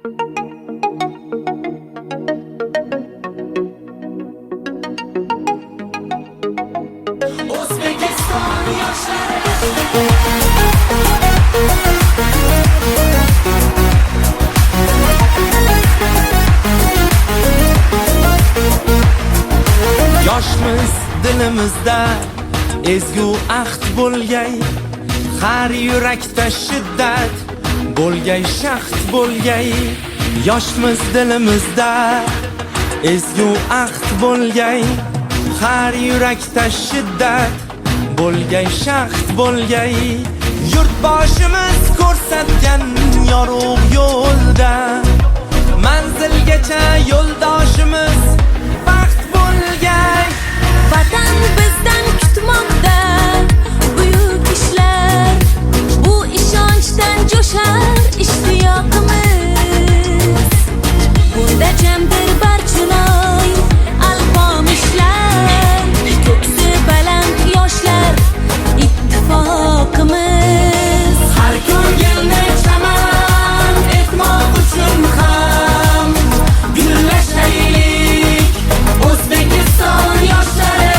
O'zbekiston yoshlari yoshmiz dilimizda ezgu ahd bo'lgay, har yurakda shiddat bo'lgay, shaxt bo'lgay. Yoshmiz dilimizda ezgu ahd bo'lgay, har yurakda shiddat bo'lgay, shaxt bo'lgay. Yurtboshimiz ko'rsatgan yorug' yo'lda manzilgacha yo'ldoshimiz baxt bo'lgay. Vatan bizdan kutmoqda buyuk ishlar, bu ishonchdan jo'shar ishtiyoqimiz. Bunda jamdir barchinoy alpomishlar, ko'ksi baland yoshlar ittifoqimiz. Har ko'ngilni chaman etmoq uchun ham birlashaylik. O'zbekiston yoshlari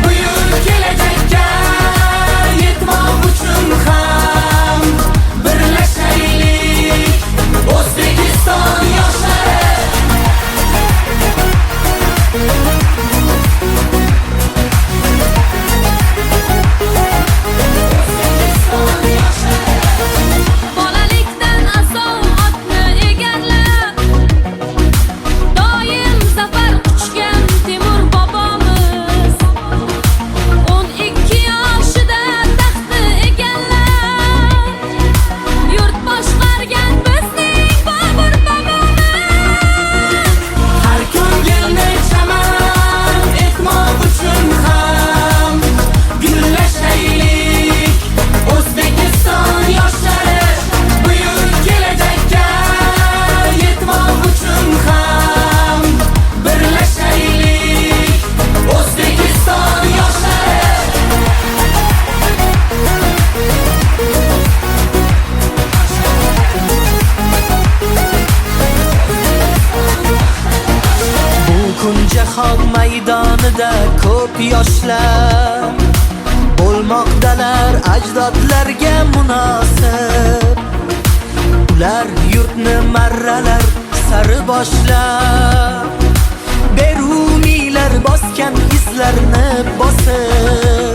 buyuk kelajakka yetmoq uchun ham birlashaylik. O'zbekiston yoshlari Bolalikdan asov otni egallab, doim zafar quchgan Temur bobomiz. 12 yoshida taxtni egallab, yurt boshqargan bizning Bobur bobomiz. har ko'ngilni chaman etmoq uchun ham birlashaylik. O'zbekiston yoshlari buyuk kelajakka yetmoq uchun ham birlashaylik. O'zbekiston yoshlari bu kun jahon maydonida ko'p yoshlar bo'lmoqdalar ajdodlarga munosib. Ular yurtni marralar sari boshlab, beruniylar bosgan izlarni bosib